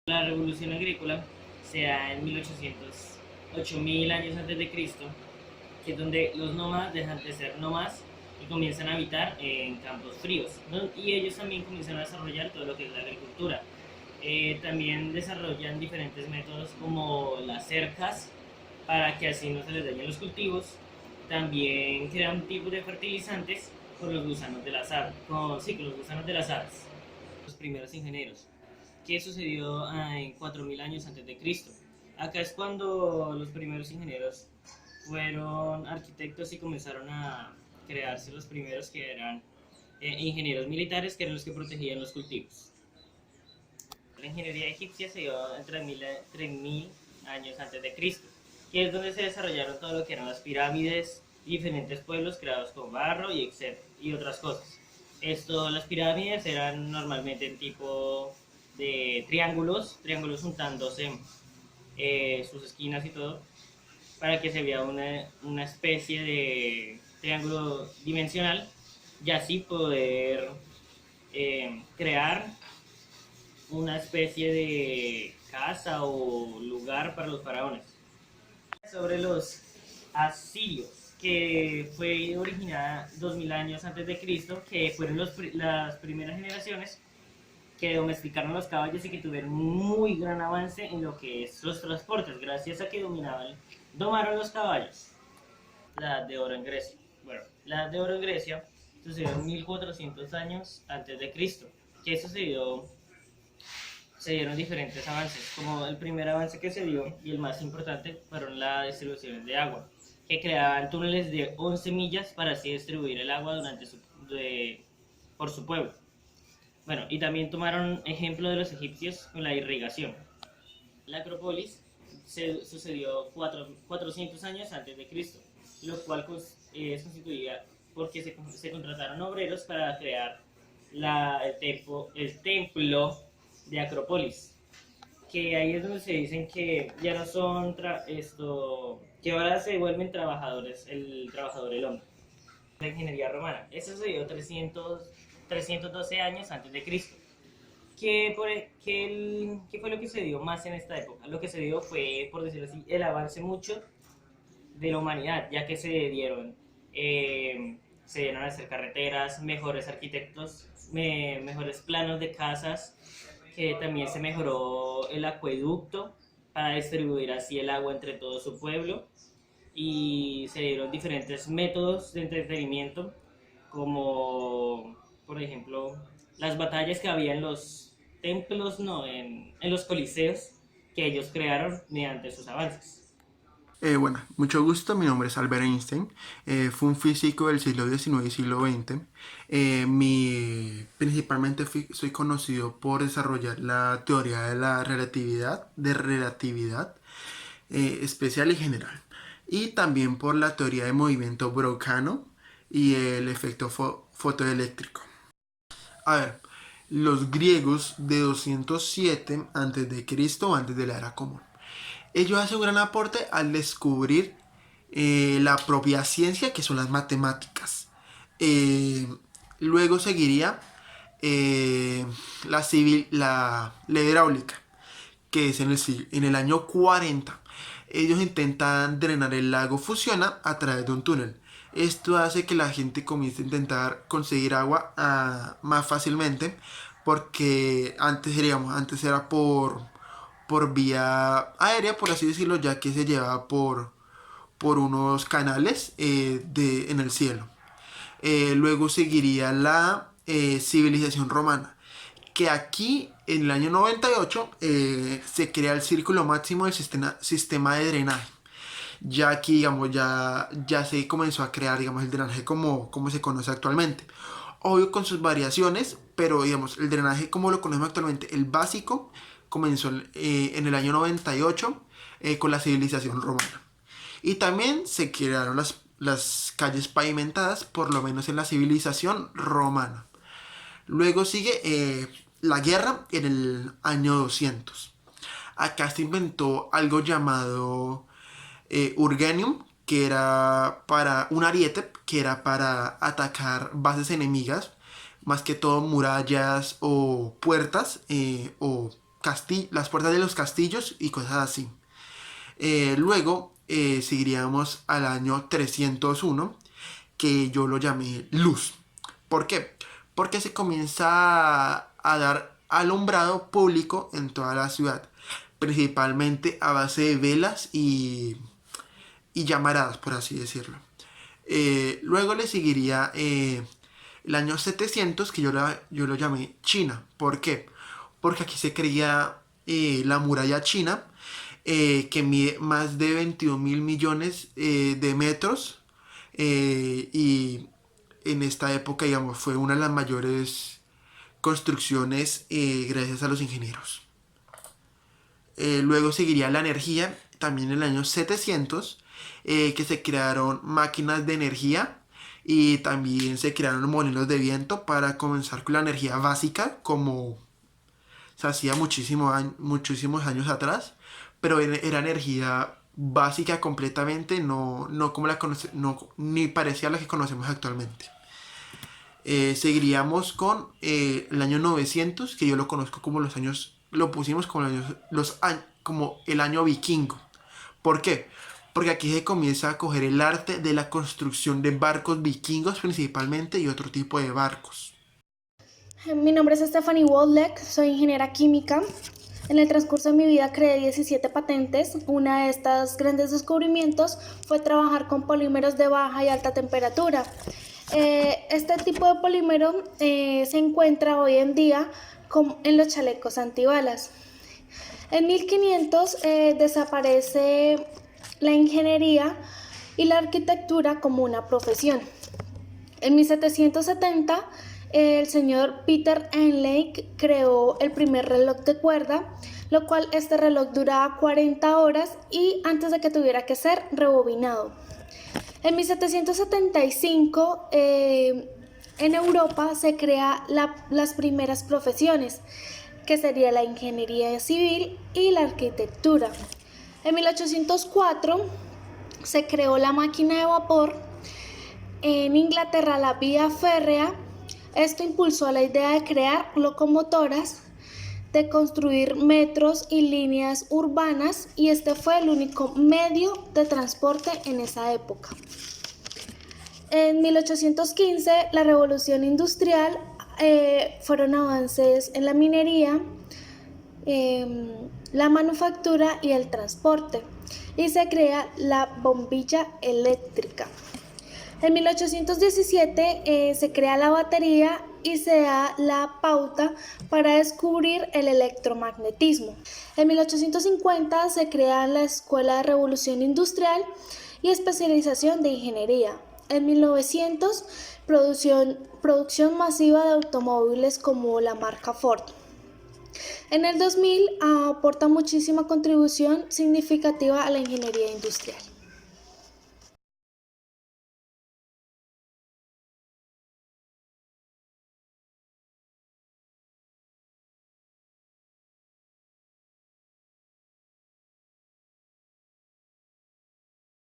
La revolución agrícola se da en 1800, 8000 años antes de Cristo, que es donde los nómadas dejan de ser nómadas y comienzan a habitar en campos fríos, ¿no? Y ellos también comienzan a desarrollar todo lo que es la agricultura. También desarrollan diferentes métodos como las cercas para que así no se les dañen los cultivos. También crean tipos de fertilizantes con los gusanos de las aves. Con los gusanos de las aves. Los primeros ingenieros. ¿Qué sucedió en 4000 años antes de Cristo? Acá es cuando los primeros ingenieros fueron arquitectos y comenzaron a crearse los primeros que eran ingenieros militares, que eran los que protegían los cultivos. La ingeniería egipcia se dio en 3000 años antes de Cristo, que es donde se desarrollaron todo lo que eran las pirámides, diferentes pueblos creados con barro y otras cosas. Las pirámides eran normalmente en tipo de triángulos juntándose sus esquinas y todo, para que se vea una especie de triángulo dimensional y así poder crear una especie de casa o lugar para los faraones. Sobre los asirios, que fue originada 2000 años antes de Cristo, que fueron las primeras generaciones que domesticaron los caballos y que tuvieron un muy gran avance en lo que es los transportes, gracias a que domaron los caballos. La Edad de Oro en Grecia. Bueno, la Edad de Oro en Grecia sucedió en 1400 años antes de Cristo. ¿Qué sucedió? Se dieron diferentes avances, como el primer avance que se dio y el más importante fueron las distribuciones de agua, que creaban túneles de 11 millas para así distribuir el agua por su pueblo. Bueno, y también tomaron ejemplo de los egipcios con la irrigación. La Acrópolis se sucedió 400 años antes de Cristo, lo cual es constituida porque se contrataron obreros para crear el templo de Acrópolis, que ahí es donde se dicen que ya no son que ahora se vuelven trabajadores, el trabajador el hombre. La ingeniería romana, eso se dio 312 años antes de Cristo. ¿Qué fue lo que se dio más en esta época? Lo que se dio fue, por decirlo así, el avance mucho de la humanidad, ya que se dieron a hacer carreteras, mejores arquitectos, mejores planos de casas, que también se mejoró el acueducto para distribuir así el agua entre todo su pueblo y se dieron diferentes métodos de entretenimiento como por ejemplo las batallas que había en los templos, no, en los coliseos que ellos crearon mediante sus avances. Bueno, mucho gusto, mi nombre es Albert Einstein. Fue un físico del siglo XIX y siglo XX. Principalmente soy conocido por desarrollar la teoría de la relatividad especial y general. Y también por la teoría de movimiento browniano y el efecto fotoeléctrico. A ver, los griegos de 207 a.C., antes de la era común. Ellos hacen un gran aporte al descubrir la propia ciencia que son las matemáticas. Eh, Luego seguiría la hidráulica, que es en el año 40. Ellos intentan drenar el lago Fusiona a través de un túnel. Esto hace que la gente comience a intentar conseguir agua más fácilmente, porque antes era por vía aérea, por así decirlo, ya que se llevaba por unos canales en el cielo. Luego seguiría la civilización romana, que aquí en el año 98 se crea el círculo máximo del sistema de drenaje. Ya aquí, digamos, ya se comenzó a crear, digamos, el drenaje como se conoce actualmente. Obvio con sus variaciones, pero digamos, el drenaje como lo conocemos actualmente, el básico, comenzó en el año 98 con la civilización romana. Y también se crearon las calles pavimentadas, por lo menos en la civilización romana. Luego sigue la guerra en el año 200. Acá se inventó algo llamado Urganium, que era para un ariete, que era para atacar bases enemigas, más que todo murallas o puertas o las puertas de los castillos y cosas así. Luego seguiríamos al año 301, que yo lo llamé luz. ¿Por qué? Porque se comienza a dar alumbrado público en toda la ciudad, principalmente a base de velas y llamaradas, por así decirlo. Luego le seguiría el año 700, que yo lo llamé China. ¿Por qué? Porque aquí se creía la muralla china, que mide más de 21.000 millones de metros, y en esta época, digamos, fue una de las mayores construcciones gracias a los ingenieros. Luego seguiría la energía, también en el año 700, que se crearon máquinas de energía y también se crearon molinos de viento para comenzar con la energía básica, como se hacía muchísimos años atrás, pero era energía básica completamente, no como ni parecía a la que conocemos actualmente. Seguiríamos con el año 900, que yo lo conozco como lo pusimos como como el año vikingo. ¿Por qué? Porque aquí se comienza a coger el arte de la construcción de barcos vikingos principalmente y otro tipo de barcos. Mi nombre es Stephanie Wodleck, soy ingeniera química. En el transcurso de mi vida creé 17 patentes. Una de estas grandes descubrimientos fue trabajar con polímeros de baja y alta temperatura. Este tipo de polímero se encuentra hoy en día en los chalecos antibalas. En 1500 desaparece la ingeniería y la arquitectura como una profesión. En 1770 el señor Peter Einlein creó el primer reloj de cuerda, lo cual este reloj duraba 40 horas y antes de que tuviera que ser rebobinado. En 1775 en Europa se crean las primeras profesiones, que sería la ingeniería civil y la arquitectura. En 1804 se creó la máquina de vapor. En Inglaterra la vía férrea. Esto impulsó la idea de crear locomotoras, de construir metros y líneas urbanas, y este fue el único medio de transporte en esa época. En 1815, la revolución industrial, fueron avances en la minería, la manufactura y el transporte, y se crea la bombilla eléctrica. En 1817 se crea la batería y se da la pauta para descubrir el electromagnetismo. En 1850 se crea la Escuela de Revolución Industrial y especialización de ingeniería. En 1900, producción masiva de automóviles como la marca Ford. En el 2000 aporta muchísima contribución significativa a la ingeniería industrial.